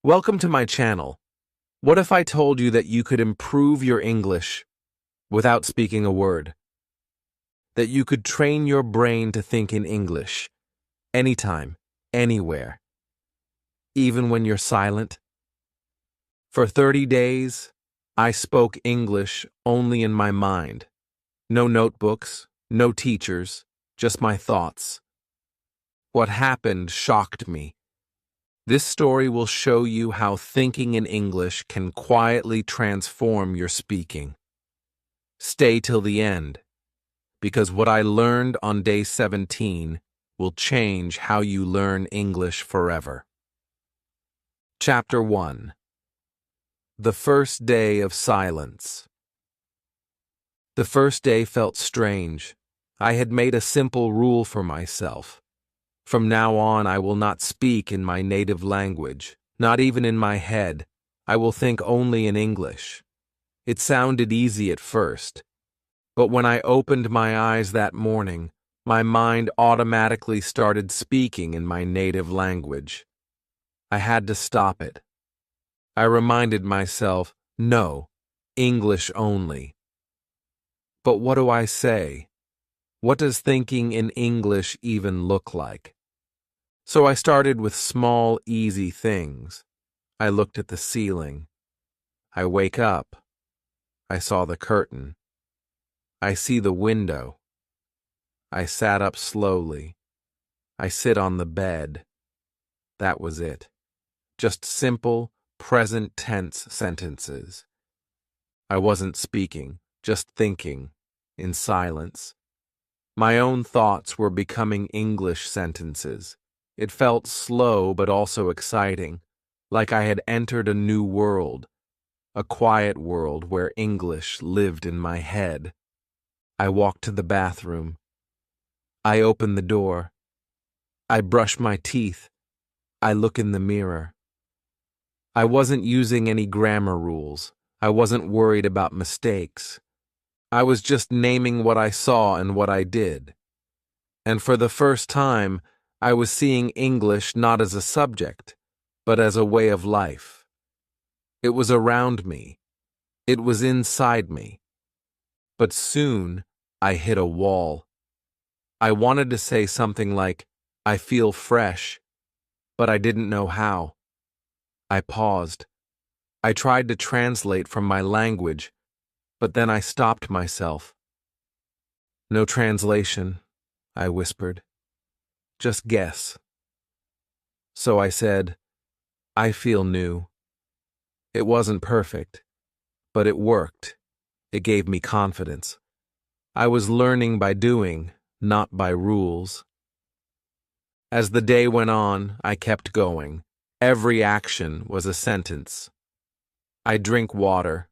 Welcome to my channel. What if I told you that you could improve your English without speaking a word? That you could train your brain to think in English, anytime, anywhere, even when you're silent? For 30 days, I spoke English only in my mind. No notebooks, no teachers, just my thoughts. What happened shocked me. This story will show you how thinking in English can quietly transform your speaking. Stay till the end, because what I learned on day 17 will change how you learn English forever. Chapter 1. The First Day of Silence. The first day felt strange. I had made a simple rule for myself. From now on, I will not speak in my native language, not even in my head. I will think only in English. It sounded easy at first, but when I opened my eyes that morning, my mind automatically started speaking in my native language. I had to stop it. I reminded myself, no, English only. But what do I say? What does thinking in English even look like? So I started with small, easy things. I looked at the ceiling. I wake up. I saw the curtain. I see the window. I sat up slowly. I sit on the bed. That was it. Just simple, present tense sentences. I wasn't speaking, just thinking, in silence. My own thoughts were becoming English sentences. It felt slow but also exciting, like I had entered a new world, a quiet world where English lived in my head. I walked to the bathroom. I open the door. I brush my teeth. I look in the mirror. I wasn't using any grammar rules. I wasn't worried about mistakes. I was just naming what I saw and what I did. And for the first time, I was seeing English not as a subject, but as a way of life. It was around me. It was inside me. But soon, I hit a wall. I wanted to say something like, I feel fresh, but I didn't know how. I paused. I tried to translate from my language, but then I stopped myself. No translation, I whispered. Just guess. So I said, I feel new. It wasn't perfect, but it worked. It gave me confidence. I was learning by doing, not by rules. As the day went on, I kept going. Every action was a sentence. I drink water.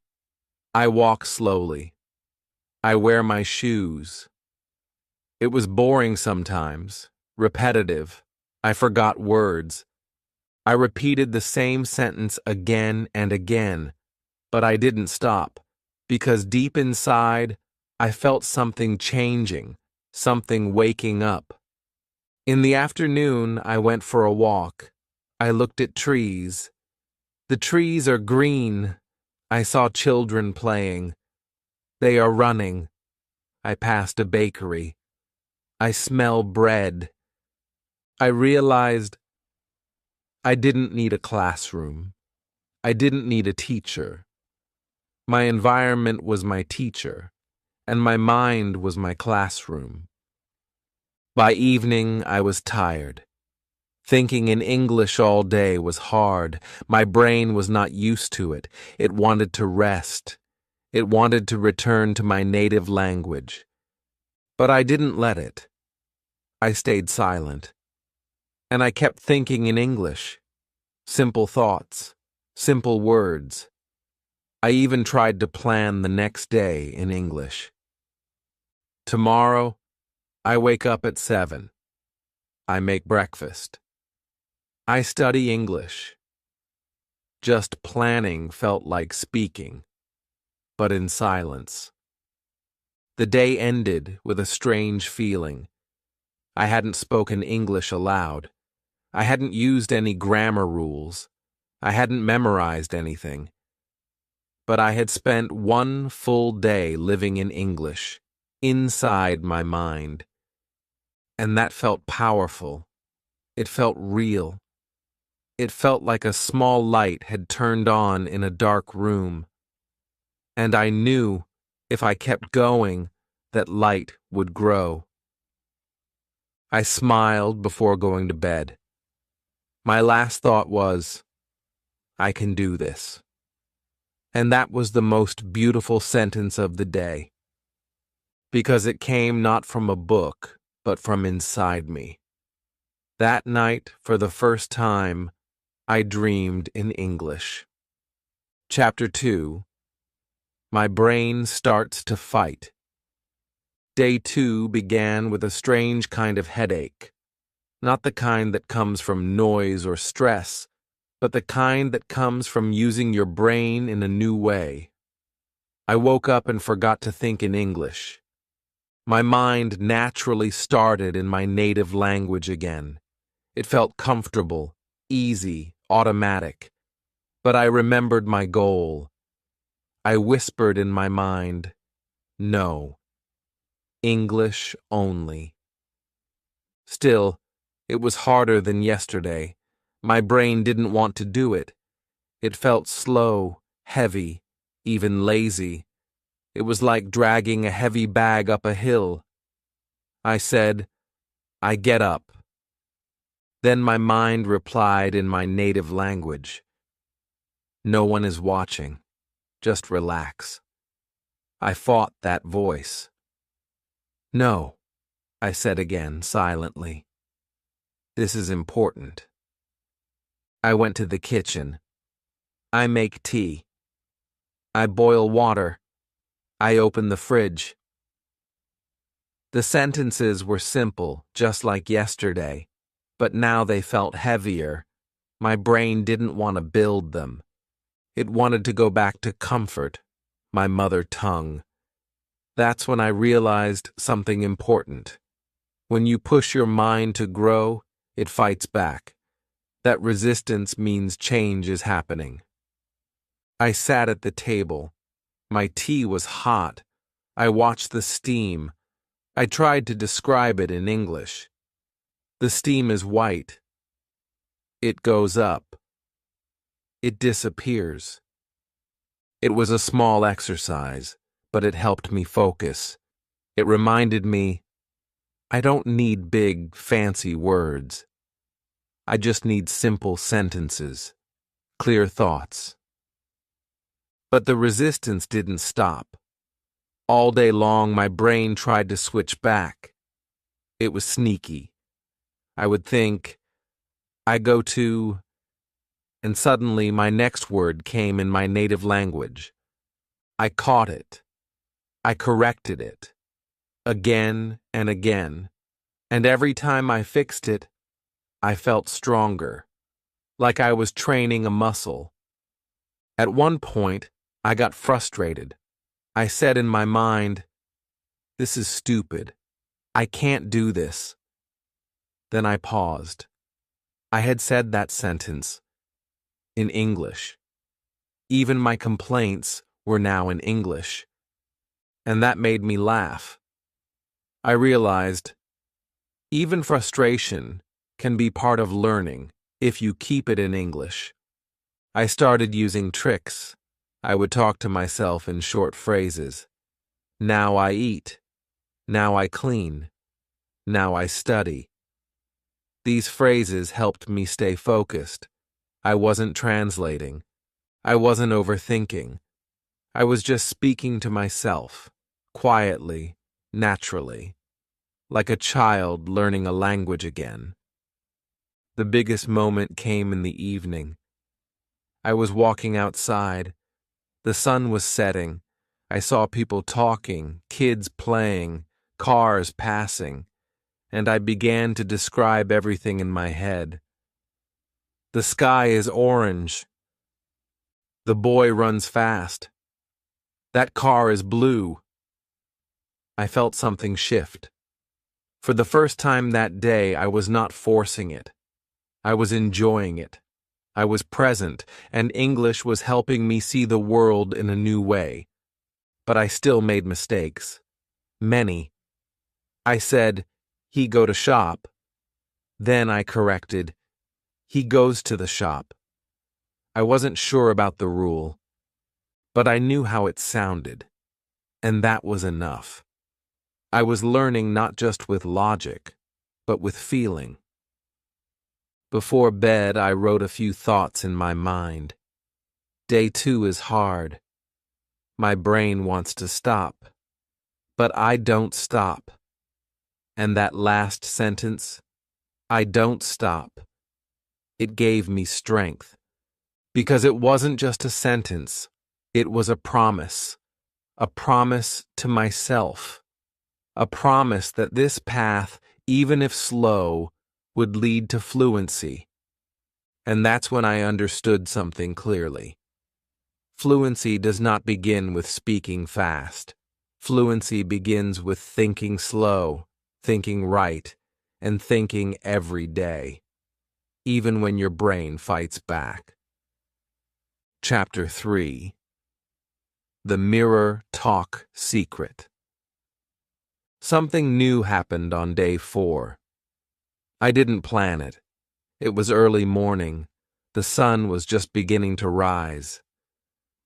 I walk slowly. I wear my shoes. It was boring sometimes. Repetitive. I forgot words. I repeated the same sentence again and again, but I didn't stop, because deep inside, I felt something changing, something waking up. In the afternoon, I went for a walk. I looked at trees. The trees are green. I saw children playing. They are running. I passed a bakery. I smell bread. I realized I didn't need a classroom. I didn't need a teacher. My environment was my teacher, and my mind was my classroom. By evening, I was tired. Thinking in English all day was hard. My brain was not used to it. It wanted to rest. It wanted to return to my native language. But I didn't let it. I stayed silent. And I kept thinking in English. Simple thoughts, simple words. I even tried to plan the next day in English. Tomorrow, I wake up at 7. I make breakfast. I study English. Just planning felt like speaking, but in silence. The day ended with a strange feeling. I hadn't spoken English aloud. I hadn't used any grammar rules. I hadn't memorized anything, but I had spent one full day living in English, inside my mind. And that felt powerful. It felt real. It felt like a small light had turned on in a dark room. And I knew if I kept going, that light would grow. I smiled before going to bed. My last thought was, I can do this. And that was the most beautiful sentence of the day, because it came not from a book, but from inside me. That night, for the first time, I dreamed in English. Chapter 2. My brain starts to fight. Day 2 began with a strange kind of headache, not the kind that comes from noise or stress, but the kind that comes from using your brain in a new way. I woke up and forgot to think in English. My mind naturally started in my native language again. It felt comfortable, easy, automatic. But I remembered my goal. I whispered in my mind, no. English only. Still, it was harder than yesterday. My brain didn't want to do it. It felt slow, heavy, even lazy. It was like dragging a heavy bag up a hill. I said, I get up. Then my mind replied in my native language. No one is watching. Just relax. I fought that voice. No, I said again, silently. This is important. I went to the kitchen. I make tea. I boil water. I open the fridge. The sentences were simple, just like yesterday, but now they felt heavier. My brain didn't want to build them. It wanted to go back to comfort, my mother tongue. That's when I realized something important. When you push your mind to grow, it fights back. That resistance means change is happening. I sat at the table. My tea was hot. I watched the steam. I tried to describe it in English. The steam is white. It goes up. It disappears. It was a small exercise, but it helped me focus. It reminded me, I don't need big, fancy words. I just need simple sentences, clear thoughts. But the resistance didn't stop. All day long, my brain tried to switch back. It was sneaky. I would think, I go to, and suddenly my next word came in my native language. I caught it. I corrected it. Again and again. And every time I fixed it, I felt stronger, like I was training a muscle. At one point, I got frustrated. I said in my mind, this is stupid. I can't do this. Then I paused. I had said that sentence in English. Even my complaints were now in English. And that made me laugh. I realized, even frustration can be part of learning if you keep it in English. I started using tricks. I would talk to myself in short phrases. Now I eat. Now I clean. Now I study. These phrases helped me stay focused. I wasn't translating. I wasn't overthinking. I was just speaking to myself, quietly, naturally, like a child learning a language again. The biggest moment came in the evening. I was walking outside. The sun was setting. I saw people talking, kids playing, cars passing, and I began to describe everything in my head. The sky is orange. The boy runs fast. That car is blue. I felt something shift. For the first time that day, I was not forcing it. I was enjoying it. I was present, and English was helping me see the world in a new way. But I still made mistakes. Many. I said, "He go to shop." Then I corrected, "He goes to the shop." I wasn't sure about the rule, but I knew how it sounded, and that was enough. I was learning not just with logic, but with feeling. Before bed, I wrote a few thoughts in my mind. Day 2 is hard. My brain wants to stop, but I don't stop. And that last sentence, "I don't stop," it gave me strength. Because it wasn't just a sentence, it was a promise to myself, a promise that this path, even if slow, would lead to fluency. And that's when I understood something clearly. Fluency does not begin with speaking fast. Fluency begins with thinking slow, thinking right, and thinking every day, even when your brain fights back. Chapter 3. The Mirror Talk Secret. Something new happened on day 4. I didn't plan it. It was early morning. The sun was just beginning to rise.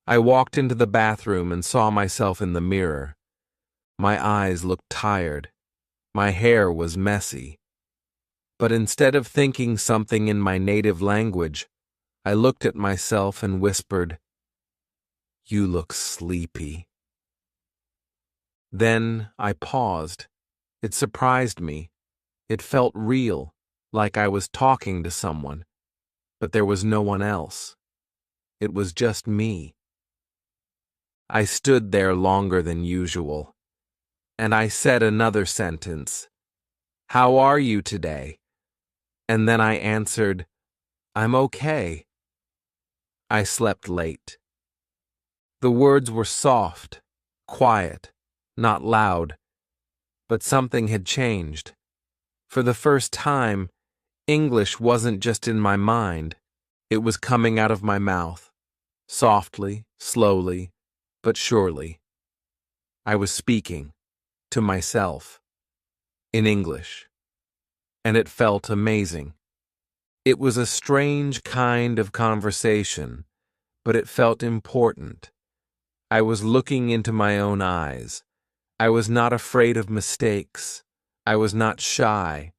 I walked into the bathroom and saw myself in the mirror. My eyes looked tired. My hair was messy. But instead of thinking something in my native language, I looked at myself and whispered, "You look sleepy." Then I paused. It surprised me. It felt real, like I was talking to someone, but there was no one else. It was just me. I stood there longer than usual, and I said another sentence. "How are you today?" And then I answered, "I'm okay." I slept late. The words were soft, quiet, not loud, but something had changed. For the first time, English wasn't just in my mind, it was coming out of my mouth, softly, slowly, but surely. I was speaking to myself in English, and it felt amazing. It was a strange kind of conversation, but it felt important. I was looking into my own eyes. I was not afraid of mistakes. I was not shy.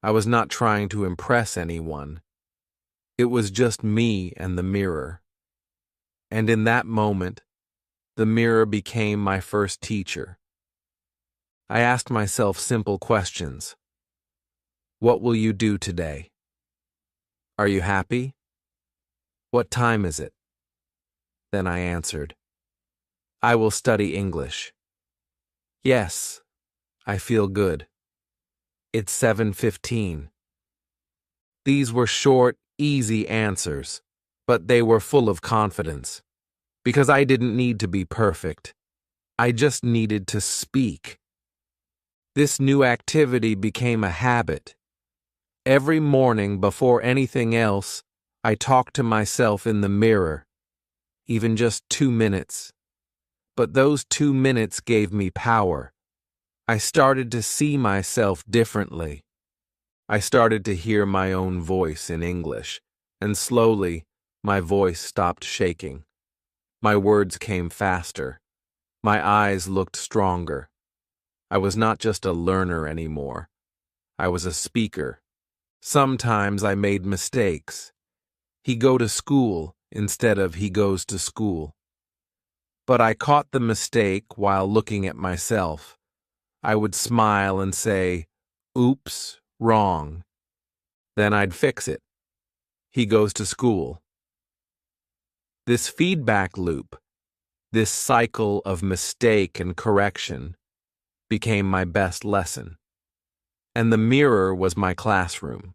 I was not trying to impress anyone. It was just me and the mirror. And in that moment, the mirror became my first teacher. I asked myself simple questions. What will you do today? Are you happy? What time is it? Then I answered, I will study English. Yes, I feel good. It's 7:15. These were short, easy answers, but they were full of confidence. Because I didn't need to be perfect. I just needed to speak. This new activity became a habit. Every morning before anything else, I talked to myself in the mirror, even just 2 minutes. But those 2 minutes gave me power. I started to see myself differently. I started to hear my own voice in English, and slowly, my voice stopped shaking. My words came faster. My eyes looked stronger. I was not just a learner anymore. I was a speaker. Sometimes I made mistakes. He go to school instead of he goes to school. But I caught the mistake while looking at myself. I would smile and say, "Oops, wrong." Then I'd fix it. He goes to school. This feedback loop, this cycle of mistake and correction, became my best lesson. And the mirror was my classroom.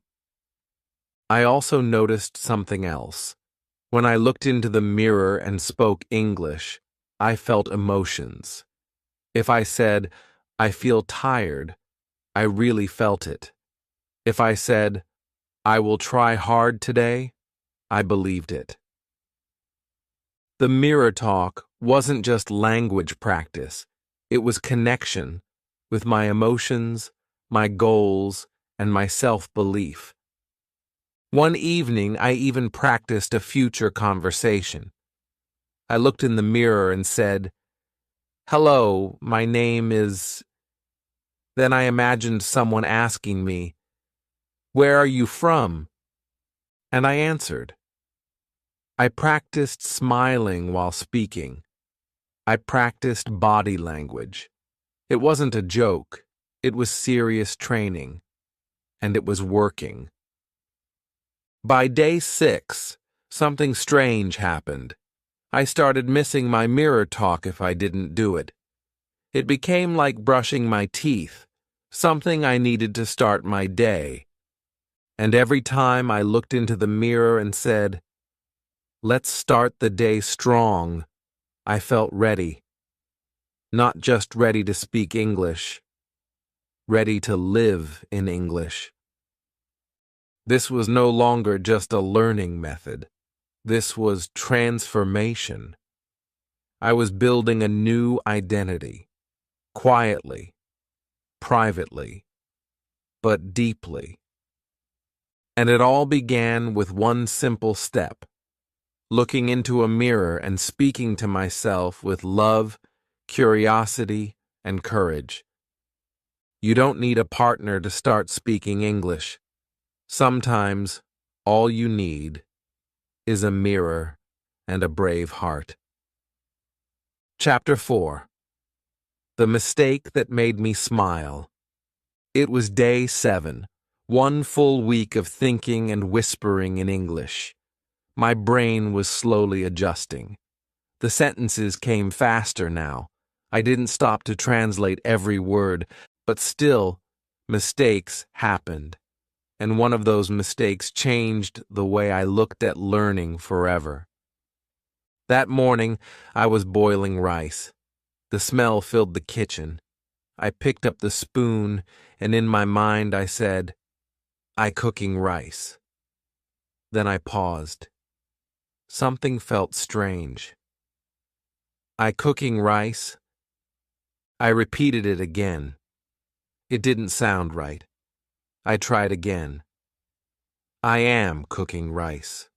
I also noticed something else. When I looked into the mirror and spoke English, I felt emotions. If I said, "I feel tired," I really felt it. If I said, "I will try hard today," I believed it. The mirror talk wasn't just language practice. It was connection with my emotions, my goals, and my self-belief. One evening, I even practiced a future conversation. I looked in the mirror and said, "Hello, my name is..." Then I imagined someone asking me, "Where are you from?" And I answered. I practiced smiling while speaking. I practiced body language. It wasn't a joke. It was serious training. And it was working. By day 6, something strange happened. I started missing my mirror talk if I didn't do it. It became like brushing my teeth, something I needed to start my day. And every time I looked into the mirror and said, "Let's start the day strong," I felt ready. Not just ready to speak English, ready to live in English. This was no longer just a learning method. This was transformation. I was building a new identity, quietly, privately, but deeply. And it all began with one simple step, looking into a mirror and speaking to myself with love, curiosity, and courage. You don't need a partner to start speaking English. Sometimes all you need is a mirror and a brave heart. Chapter 4. The Mistake That Made Me Smile. It was day 7, one full week of thinking and whispering in English. My brain was slowly adjusting. The sentences came faster now. I didn't stop to translate every word, but still, mistakes happened. And one of those mistakes changed the way I looked at learning forever. That morning, I was boiling rice. The smell filled the kitchen. I picked up the spoon, and in my mind I said, "I cooking rice." Then I paused. Something felt strange. "I cooking rice?" I repeated it again. It didn't sound right. I tried again. "I am cooking rice."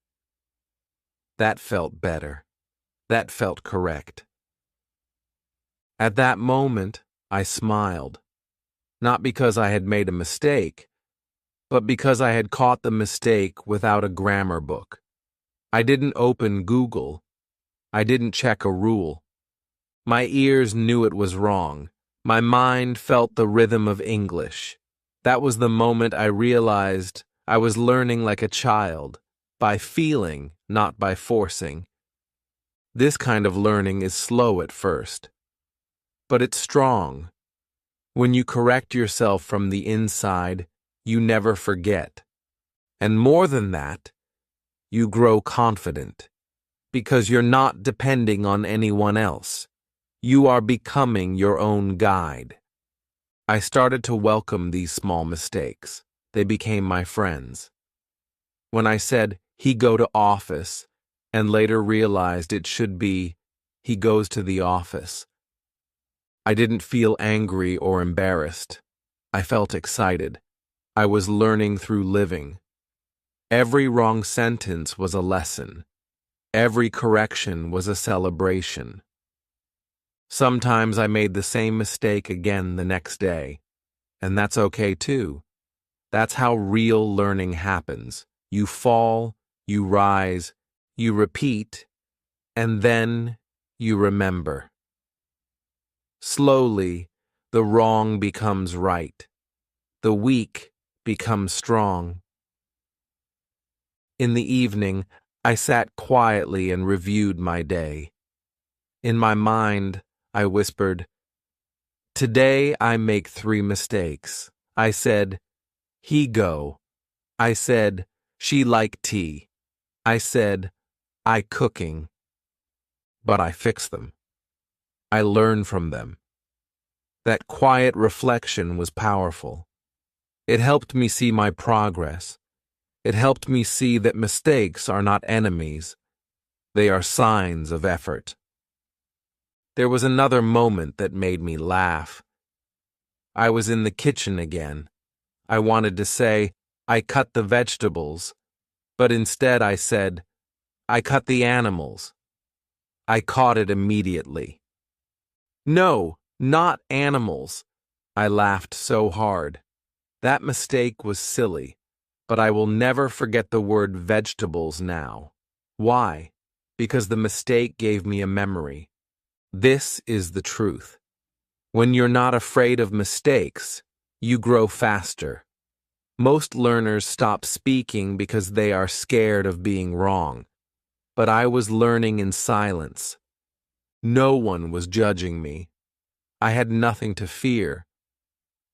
That felt better. That felt correct. At that moment, I smiled. Not because I had made a mistake, but because I had caught the mistake without a grammar book. I didn't open Google. I didn't check a rule. My ears knew it was wrong. My mind felt the rhythm of English. That was the moment I realized I was learning like a child, by feeling, not by forcing. This kind of learning is slow at first, but it's strong. When you correct yourself from the inside, you never forget. And more than that, you grow confident, because you're not depending on anyone else. You are becoming your own guide. I started to welcome these small mistakes. They became my friends. When I said, "He go to office," and later realized it should be, "He goes to the office," I didn't feel angry or embarrassed. I felt excited. I was learning through living. Every wrong sentence was a lesson. Every correction was a celebration. Sometimes I made the same mistake again the next day, and that's okay too. That's how real learning happens. You fall, you rise, you repeat, and then you remember. Slowly, the wrong becomes right. The weak becomes strong. In the evening, I sat quietly and reviewed my day. In my mind, I whispered, "Today I make 3 mistakes." I said, "He go." I said, "She like tea." I said, "I cooking." But I fixed them. I learned from them. That quiet reflection was powerful. It helped me see my progress. It helped me see that mistakes are not enemies. They are signs of effort. There was another moment that made me laugh. I was in the kitchen again. I wanted to say, I cut the vegetables, but instead I said, I cut the animals. I caught it immediately. No, not animals. I laughed so hard. That mistake was silly, but I will never forget the word vegetables now. Why? Because the mistake gave me a memory. This is the truth. When you're not afraid of mistakes, you grow faster. Most learners stop speaking because they are scared of being wrong. But I was learning in silence. No one was judging me. I had nothing to fear.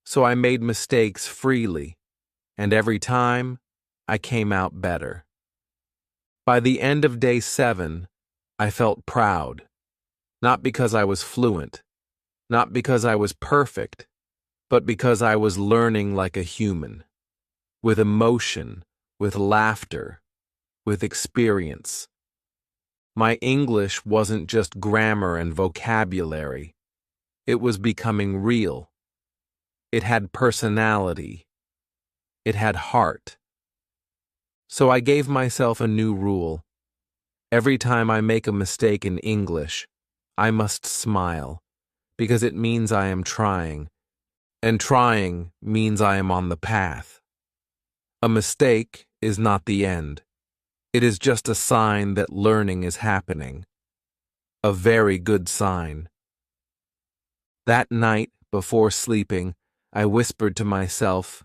So I made mistakes freely, and every time, I came out better. By the end of day 7, I felt proud. Not because I was fluent, not because I was perfect, but because I was learning like a human, with emotion, with laughter, with experience. My English wasn't just grammar and vocabulary. It was becoming real. It had personality. It had heart. So I gave myself a new rule. Every time I make a mistake in English, I must smile, because it means I am trying, and trying means I am on the path. A mistake is not the end. It is just a sign that learning is happening. A very good sign. That night, before sleeping, I whispered to myself,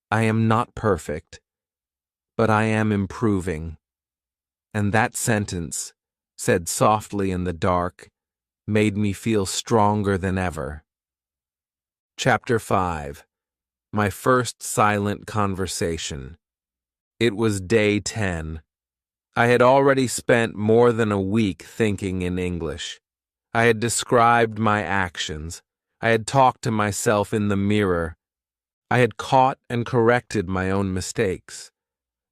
I am not perfect, but I am improving. And that sentence, said softly in the dark, made me feel stronger than ever. Chapter 5. My first silent conversation. It was day 10. I had already spent more than a week thinking in English. I had described my actions. I had talked to myself in the mirror. I had caught and corrected my own mistakes.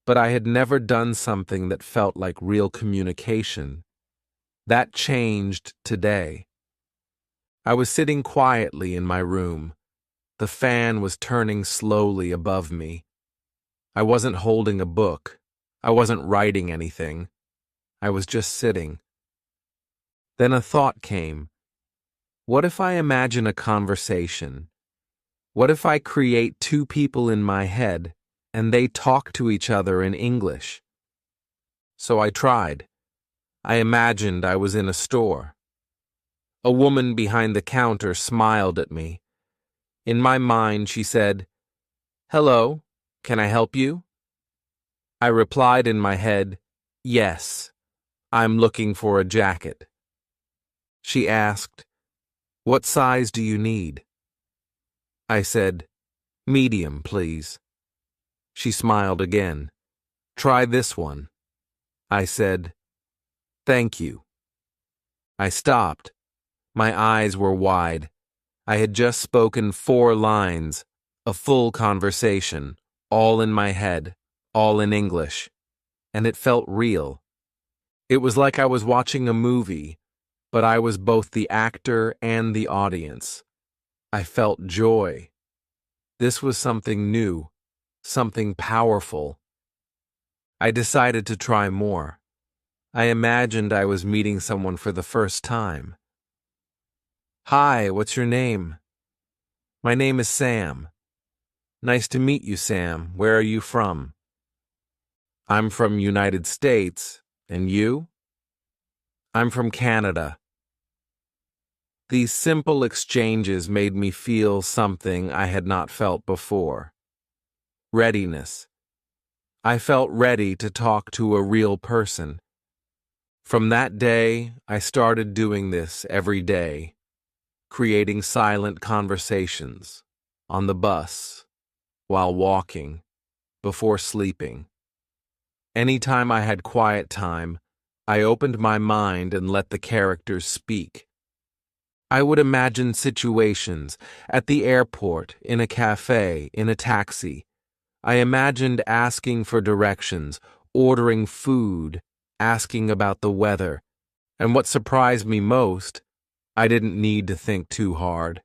But I had never done something that felt like real communication. That changed today. I was sitting quietly in my room. The fan was turning slowly above me. I wasn't holding a book. I wasn't writing anything. I was just sitting. Then a thought came. What if I imagine a conversation? What if I create two people in my head and they talk to each other in English? So I tried. I imagined I was in a store. A woman behind the counter smiled at me. In my mind, she said, "Hello, can I help you?" I replied in my head, "Yes, I'm looking for a jacket." She asked, "What size do you need?" I said, "Medium, please." She smiled again. "Try this one." I said, "Thank you." I stopped. My eyes were wide. I had just spoken 4 lines, a full conversation, all in my head, all in English, and it felt real. It was like I was watching a movie, but I was both the actor and the audience. I felt joy. This was something new, something powerful. I decided to try more. I imagined I was meeting someone for the first time. "Hi, what's your name?" "My name is Sam." "Nice to meet you, Sam. Where are you from?" "I'm from United States. And you?" "I'm from Canada." These simple exchanges made me feel something I had not felt before. Readiness. I felt ready to talk to a real person. From that day, I started doing this every day, creating silent conversations, on the bus, while walking, before sleeping. Anytime I had quiet time, I opened my mind and let the characters speak. I would imagine situations, at the airport, in a cafe, in a taxi, I imagined asking for directions, ordering food, asking about the weather, and what surprised me most, I didn't need to think too hard.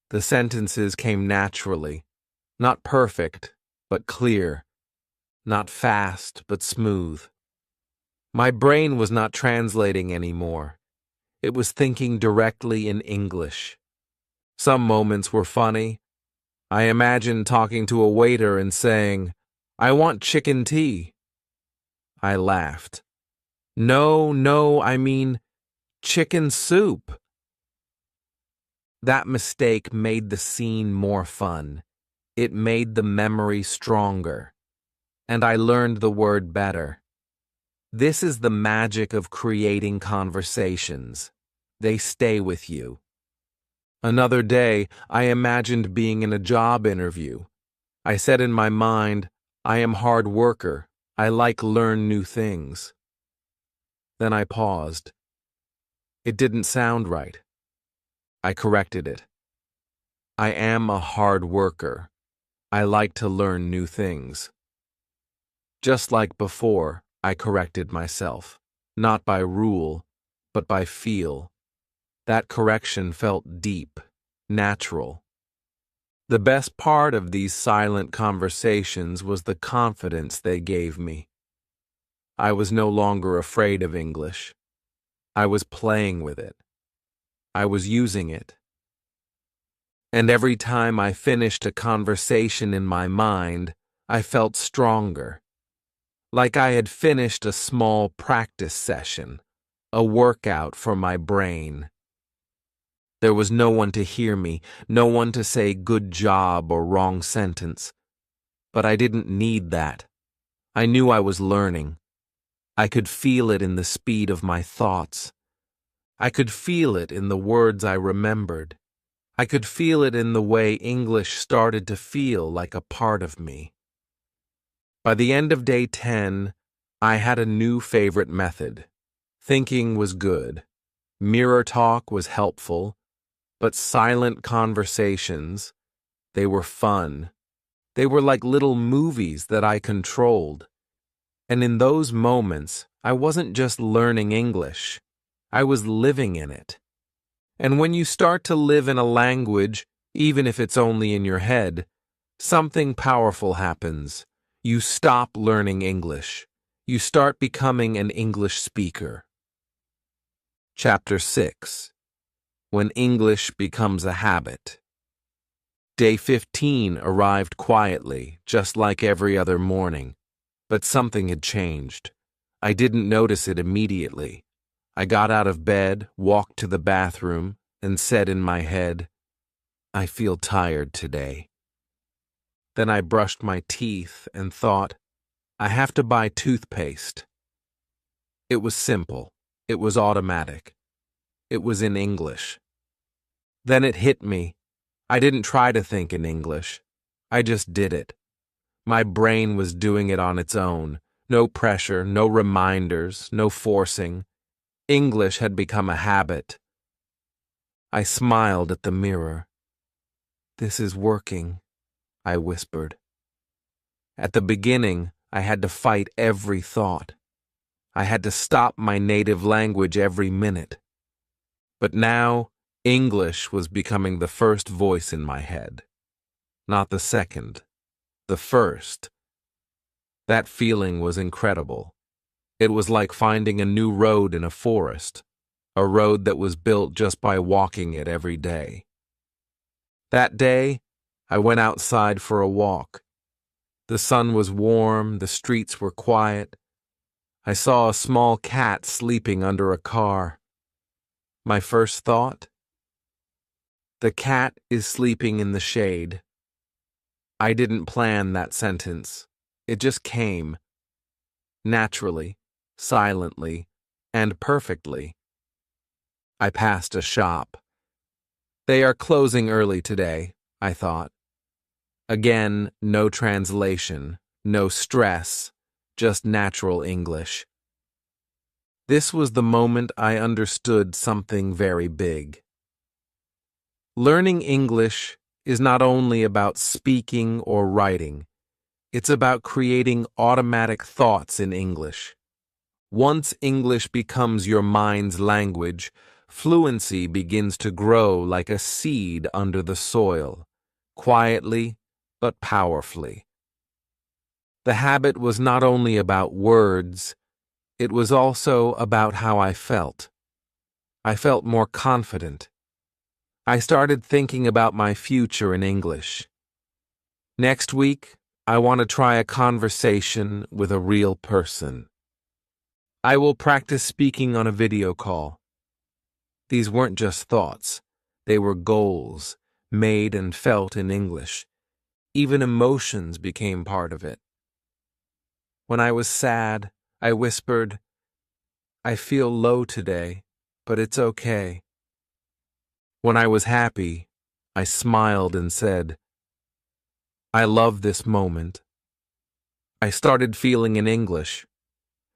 The sentences came naturally, not perfect, but clear, not fast, but smooth. My brain was not translating anymore. It was thinking directly in English. Some moments were funny. I imagined talking to a waiter and saying, "I want chicken tea." I laughed. No, I mean chicken soup." That mistake made the scene more fun. It made the memory stronger. And I learned the word better. This is the magic of creating conversations. They stay with you. Another day, I imagined being in a job interview. I said in my mind, "I am hard worker. I like learn new things." Then I paused. It didn't sound right. I corrected it. "I am a hard worker. I like to learn new things." Just like before, I corrected myself, not by rule, but by feel. That correction felt deep, natural. The best part of these silent conversations was the confidence they gave me. I was no longer afraid of English. I was playing with it. I was using it. And every time I finished a conversation in my mind, I felt stronger. Like I had finished a small practice session, a workout for my brain. There was no one to hear me, no one to say good job or wrong sentence. But I didn't need that. I knew I was learning. I could feel it in the speed of my thoughts. I could feel it in the words I remembered. I could feel it in the way English started to feel like a part of me. By the end of day 10, I had a new favorite method. Thinking was good. Mirror talk was helpful. But silent conversations, they were fun. They were like little movies that I controlled. And in those moments, I wasn't just learning English. I was living in it. And when you start to live in a language, even if it's only in your head, something powerful happens. You stop learning English. You start becoming an English speaker. Chapter 6. When English becomes a habit. Day 15 arrived quietly, just like every other morning. But something had changed. I didn't notice it immediately. I got out of bed, walked to the bathroom, and said in my head, "I feel tired today." Then I brushed my teeth and thought, "I have to buy toothpaste." It was simple. It was automatic. It was in English. Then it hit me. I didn't try to think in English. I just did it. My brain was doing it on its own. No pressure, no reminders, no forcing. English had become a habit. I smiled at the mirror. "This is working," I whispered. At the beginning, I had to fight every thought. I had to stop my native language every minute. But now, English was becoming the first voice in my head. Not the second, the first. That feeling was incredible. It was like finding a new road in a forest, a road that was built just by walking it every day. That day, I went outside for a walk. The sun was warm, the streets were quiet. I saw a small cat sleeping under a car. My first thought? The cat is sleeping in the shade. I didn't plan that sentence. It just came. Naturally, silently, and perfectly. I passed a shop. They are closing early today, I thought. Again, no translation, no stress, just natural English. This was the moment I understood something very big. Learning English is not only about speaking or writing. It's about creating automatic thoughts in English. Once English becomes your mind's language, fluency begins to grow like a seed under the soil, quietly but powerfully. The habit was not only about words, it was also about how I felt. I felt more confident. I started thinking about my future in English. Next week, I want to try a conversation with a real person. I will practice speaking on a video call. These weren't just thoughts. They were goals, made and felt in English. Even emotions became part of it. When I was sad, I whispered, "I feel low today, but it's okay." When I was happy, I smiled and said, "I love this moment." I started feeling in English.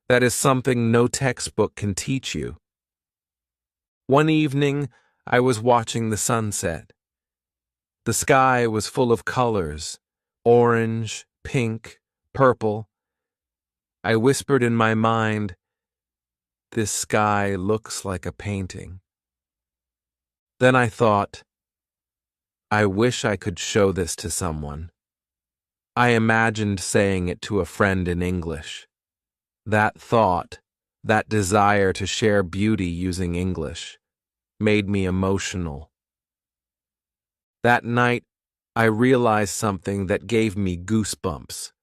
That is something no textbook can teach you. One evening, I was watching the sunset. The sky was full of colors, orange, pink, purple. I whispered in my mind, "This sky looks like a painting." Then I thought, I wish I could show this to someone. I imagined saying it to a friend in English. That thought, that desire to share beauty using English, made me emotional. That night, I realized something that gave me goosebumps.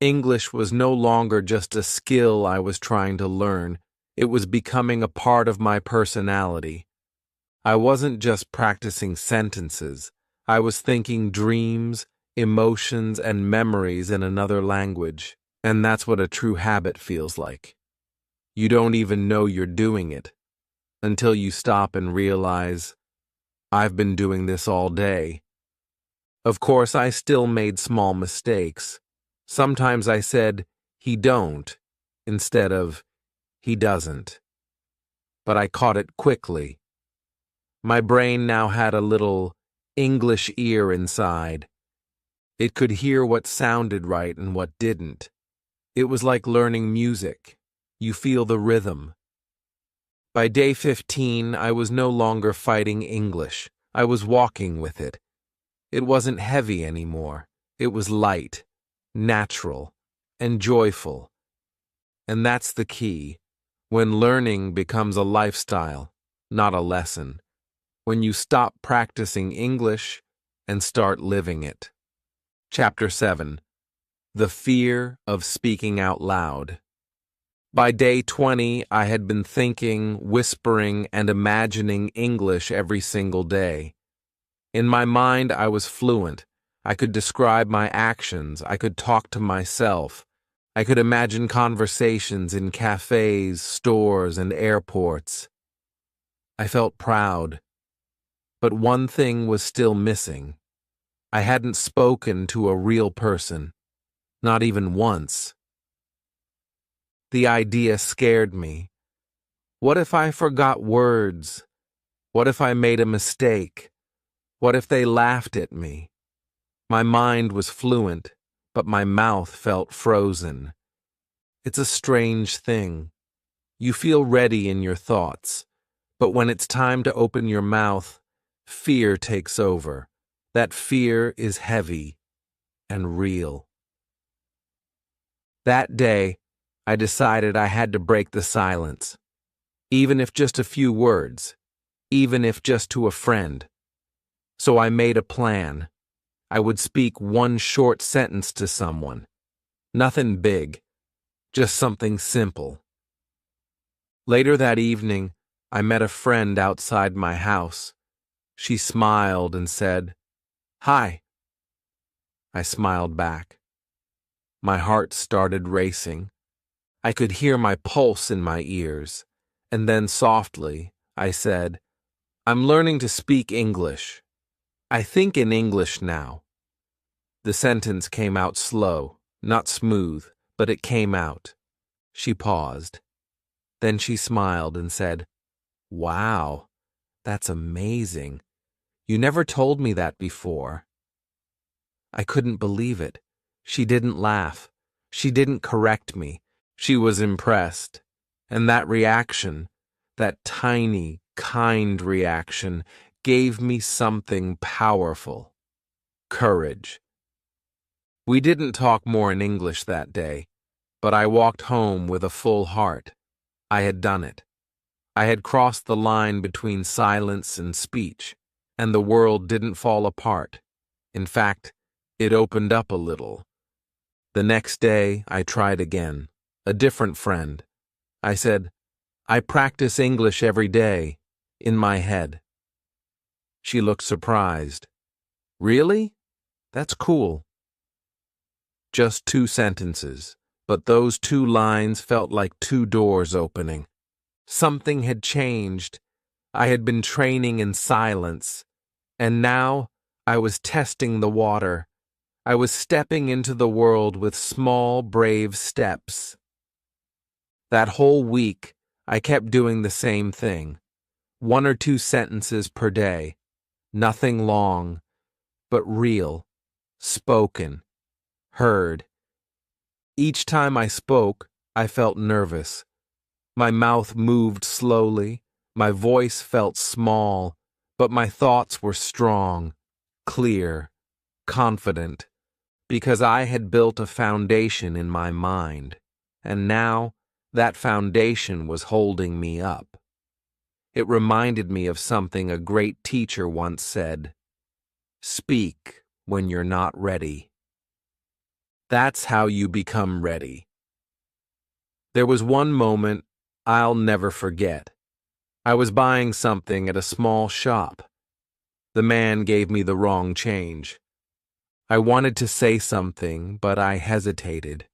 English was no longer just a skill I was trying to learn. It was becoming a part of my personality. I wasn't just practicing sentences. I was thinking dreams, emotions, and memories in another language. And that's what a true habit feels like. You don't even know you're doing it until you stop and realize, I've been doing this all day. Of course, I still made small mistakes. Sometimes I said, "he don't," instead of, "he doesn't." But I caught it quickly. My brain now had a little English ear inside. It could hear what sounded right and what didn't. It was like learning music. You feel the rhythm. By day 15, I was no longer fighting English. I was walking with it. It wasn't heavy anymore. It was light, natural, and joyful. And that's the key. When learning becomes a lifestyle, not a lesson. When you stop practicing English and start living it. Chapter 7. The Fear of Speaking Out Loud. By day 20, I had been thinking, whispering, and imagining English every single day. In my mind, I was fluent. I could describe my actions. I could talk to myself. I could imagine conversations in cafes, stores, and airports. I felt proud. But one thing was still missing. I hadn't spoken to a real person, not even once. The idea scared me. What if I forgot words? What if I made a mistake? What if they laughed at me? My mind was fluent, but my mouth felt frozen. It's a strange thing. You feel ready in your thoughts, but when it's time to open your mouth, fear takes over. That fear is heavy and real. That day, I decided I had to break the silence, even if just a few words, even if just to a friend. So I made a plan. I would speak one short sentence to someone. Nothing big, just something simple. Later that evening, I met a friend outside my house. She smiled and said, "Hi." I smiled back. My heart started racing. I could hear my pulse in my ears. And then softly, I said, "I'm learning to speak English. I think in English now." The sentence came out slow, not smooth, but it came out. She paused. Then she smiled and said, "Wow, that's amazing. You never told me that before." I couldn't believe it. She didn't laugh. She didn't correct me. She was impressed. And that reaction, that tiny, kind reaction, gave me something powerful. Courage. We didn't talk more in English that day, but I walked home with a full heart. I had done it. I had crossed the line between silence and speech, and the world didn't fall apart. In fact, it opened up a little. The next day, I tried again. A different friend. I said, I practice English every day, in my head. She looked surprised. Really? That's cool. Just 2 sentences, but those 2 lines felt like 2 doors opening. Something had changed. I had been training in silence, and now I was testing the water. I was stepping into the world with small, brave steps. That whole week, I kept doing the same thing. 1 or 2 sentences per day. Nothing long, but real, spoken, heard. Each time I spoke, I felt nervous. My mouth moved slowly, my voice felt small, but my thoughts were strong, clear, confident, because I had built a foundation in my mind, and now that foundation was holding me up. It reminded me of something a great teacher once said, "Speak when you're not ready." That's how you become ready. There was one moment I'll never forget. I was buying something at a small shop. The man gave me the wrong change. I wanted to say something, but I hesitated.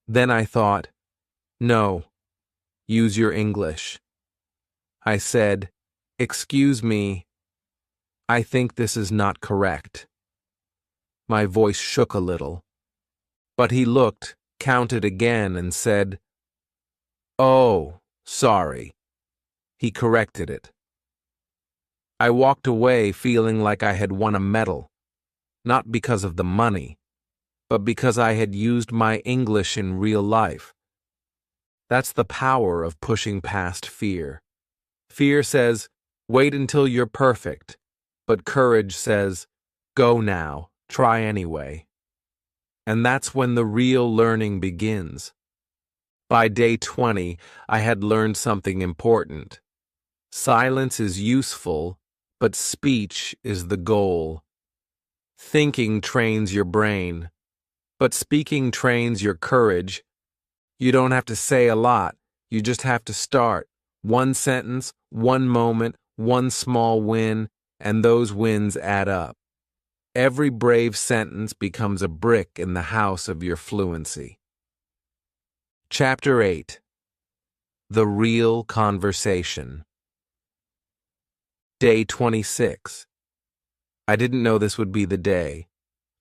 Then I thought, no, use your English. I said, "Excuse me, I think this is not correct." My voice shook a little, but he looked, counted again, and said, "Oh, sorry." He corrected it. I walked away feeling like I had won a medal, not because of the money, but because I had used my English in real life. That's the power of pushing past fear. Fear says, wait until you're perfect, but courage says, go now, try anyway. And that's when the real learning begins. By day 20, I had learned something important. Silence is useful, but speech is the goal. Thinking trains your brain, but speaking trains your courage. You don't have to say a lot, you just have to start. 1 sentence, 1 moment, 1 small win, and those wins add up. Every brave sentence becomes a brick in the house of your fluency. Chapter 8. The Real Conversation. Day 26. I didn't know this would be the day.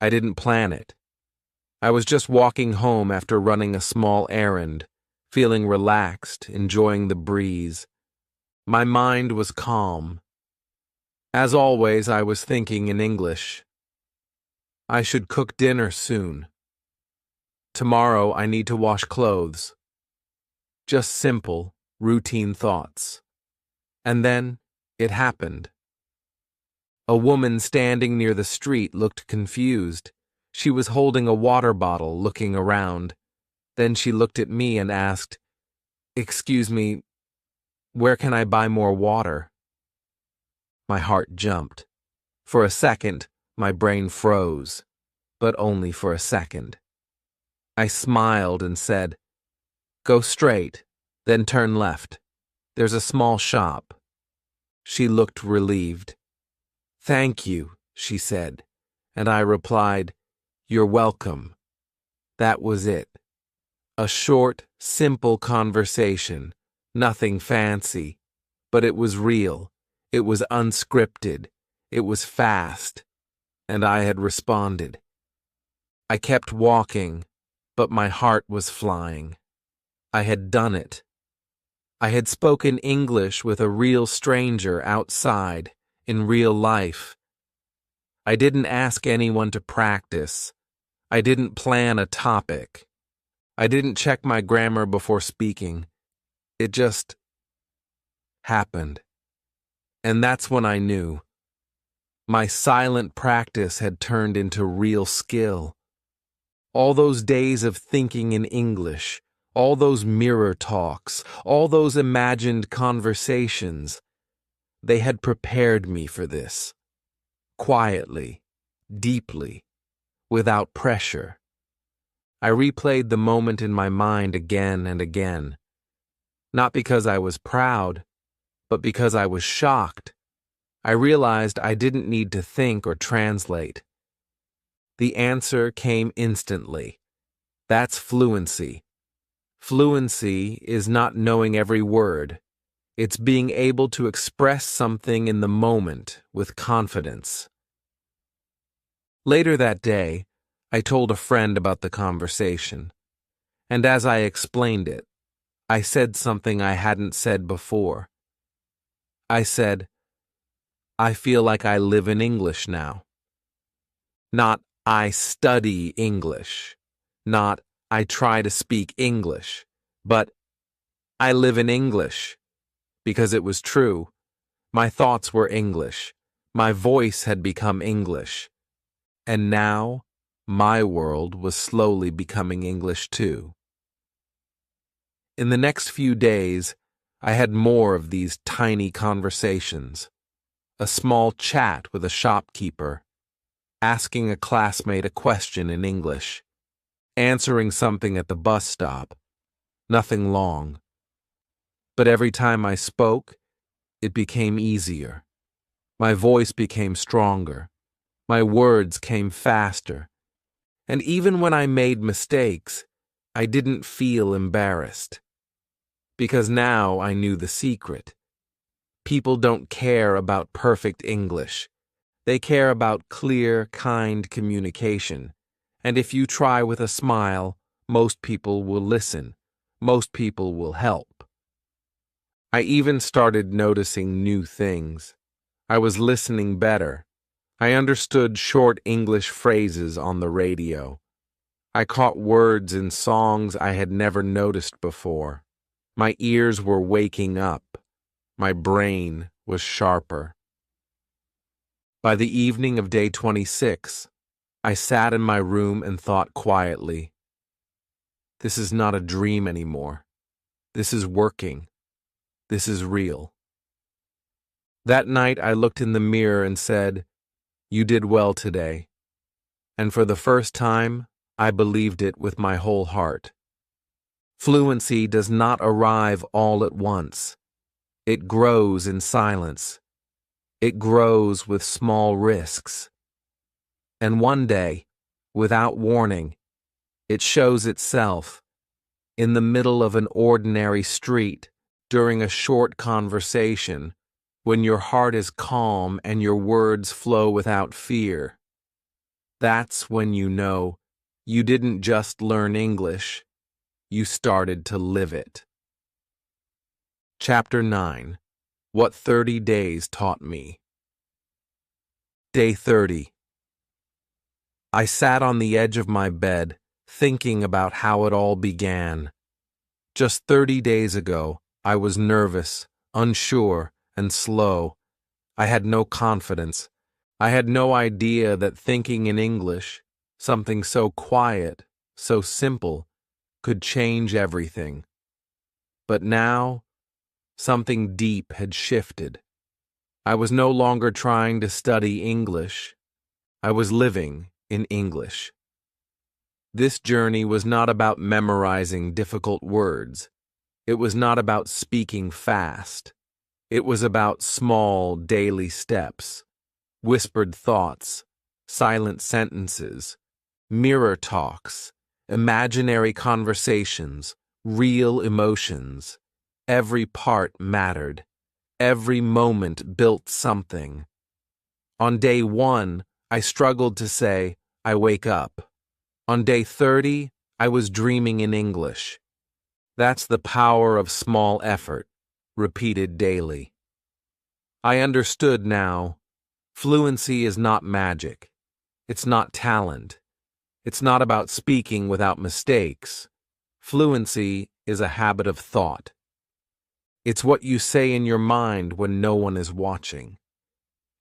I didn't plan it. I was just walking home after running a small errand, feeling relaxed, enjoying the breeze. My mind was calm. As always, I was thinking in English. I should cook dinner soon. Tomorrow I need to wash clothes. Just simple, routine thoughts. And then it happened. A woman standing near the street looked confused. She was holding a water bottle, looking around. Then she looked at me and asked, "Excuse me, where can I buy more water?" My heart jumped. For a second, my brain froze, but only for a second. I smiled and said, "Go straight, then turn left. There's a small shop." She looked relieved. "Thank you," she said, and I replied, "You're welcome." That was it. A short, simple conversation, nothing fancy, but it was real, it was unscripted, it was fast, and I had responded. I kept walking, but my heart was flying. I had done it. I had spoken English with a real stranger outside, in real life. I didn't ask anyone to practice. I didn't plan a topic. I didn't check my grammar before speaking. It just happened. And that's when I knew. My silent practice had turned into real skill. All those days of thinking in English, all those mirror talks, all those imagined conversations, they had prepared me for this. Quietly, deeply, without pressure. I replayed the moment in my mind again and again. Not because I was proud, but because I was shocked. I realized I didn't need to think or translate. The answer came instantly. That's fluency. Fluency is not knowing every word. It's being able to express something in the moment with confidence. Later that day, I told a friend about the conversation. And as I explained it, I said something I hadn't said before. I said, I feel like I live in English now. Not I study English. Not I try to speak English. But I live in English. Because it was true. My thoughts were English. My voice had become English. And now, my world was slowly becoming English too. In the next few days, I had more of these tiny conversations. A small chat with a shopkeeper, asking a classmate a question in English, answering something at the bus stop. Nothing long. But every time I spoke, it became easier. My voice became stronger. My words came faster. And even when I made mistakes, I didn't feel embarrassed. Because now I knew the secret. People don't care about perfect English. They care about clear, kind communication. And if you try with a smile, most people will listen. Most people will help. I even started noticing new things. I was listening better. I understood short English phrases on the radio. I caught words in songs I had never noticed before. My ears were waking up. My brain was sharper. By the evening of day 26, I sat in my room and thought quietly, this is not a dream anymore. This is working. This is real. That night I looked in the mirror and said, you did well today. And for the first time, I believed it with my whole heart. Fluency does not arrive all at once. It grows in silence. It grows with small risks. And one day, without warning, it shows itself in the middle of an ordinary street during a short conversation when your heart is calm and your words flow without fear. That's when you know you didn't just learn English, you started to live it. Chapter 9. What 30 Days Taught Me. Day 30. I sat on the edge of my bed, thinking about how it all began. Just 30 days ago, I was nervous, unsure, and slow. I had no confidence. I had no idea that thinking in English, something so quiet, so simple, could change everything. But now, something deep had shifted. I was no longer trying to study English. I was living in English. This journey was not about memorizing difficult words. It was not about speaking fast. It was about small daily steps, whispered thoughts, silent sentences, mirror talks, imaginary conversations, real emotions. Every part mattered. Every moment built something. On day 1, I struggled to say, I wake up. On day 30, I was dreaming in English. That's the power of small effort, repeated daily. I understood now. Fluency is not magic. It's not talent. It's not about speaking without mistakes. Fluency is a habit of thought. It's what you say in your mind when no one is watching.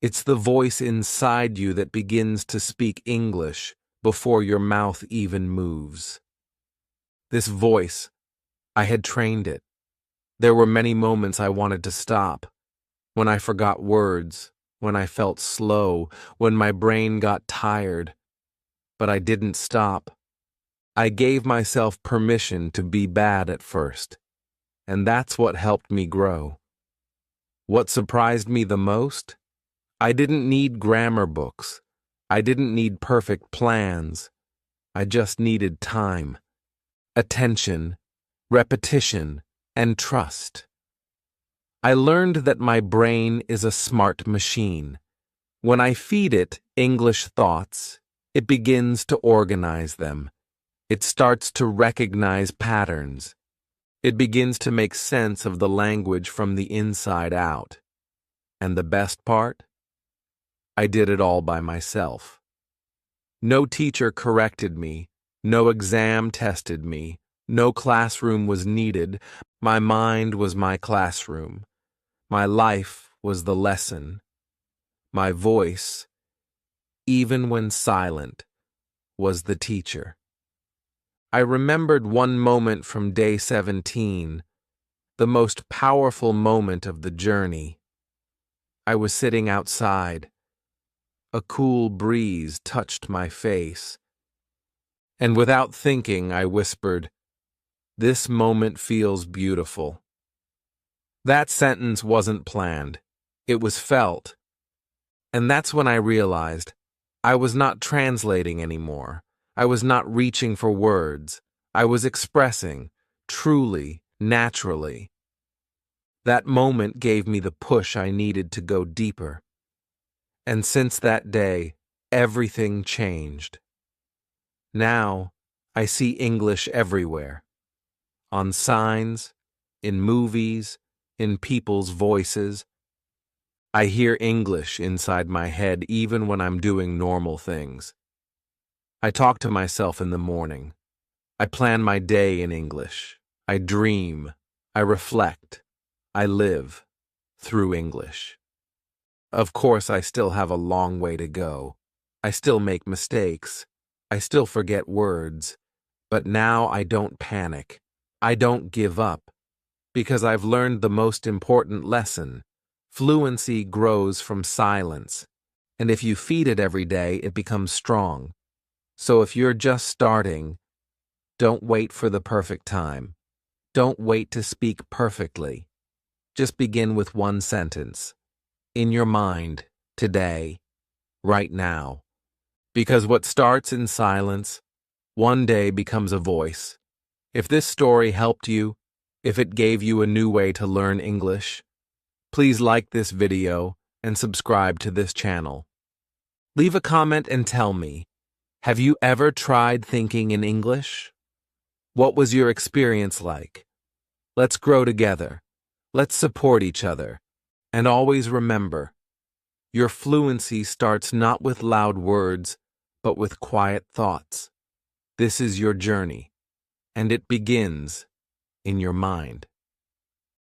It's the voice inside you that begins to speak English before your mouth even moves. This voice, I had trained it. There were many moments I wanted to stop, when I forgot words, when I felt slow, when my brain got tired. But I didn't stop. I gave myself permission to be bad at first, and that's what helped me grow. What surprised me the most? I didn't need grammar books. I didn't need perfect plans. I just needed time, attention, repetition, and trust. I learned that my brain is a smart machine. When I feed it English thoughts, it begins to organize them. It starts to recognize patterns. It begins to make sense of the language from the inside out. And the best part? I did it all by myself. No teacher corrected me. No exam tested me. No classroom was needed. My mind was my classroom. My life was the lesson. My voice, even when silent, was the teacher. I remembered one moment from day 17, the most powerful moment of the journey. I was sitting outside. A cool breeze touched my face. And without thinking, I whispered, "This moment feels beautiful." That sentence wasn't planned. It was felt. And that's when I realized I was not translating anymore. I was not reaching for words. I was expressing, truly, naturally. That moment gave me the push I needed to go deeper. And since that day, everything changed. Now, I see English everywhere. On signs, in movies, in people's voices. I hear English inside my head even when I'm doing normal things. I talk to myself in the morning. I plan my day in English. I dream. I reflect. I live through English. Of course, I still have a long way to go. I still make mistakes. I still forget words. But now I don't panic. I don't give up. Because I've learned the most important lesson. Fluency grows from silence. And if you feed it every day, it becomes strong. So if you're just starting, don't wait for the perfect time. Don't wait to speak perfectly. Just begin with one sentence. In your mind, today, right now. Because what starts in silence, one day becomes a voice. If this story helped you, if it gave you a new way to learn English, please like this video and subscribe to this channel. Leave a comment and tell me, have you ever tried thinking in English? What was your experience like? Let's grow together. Let's support each other. And always remember, your fluency starts not with loud words, but with quiet thoughts. This is your journey, and it begins in your mind.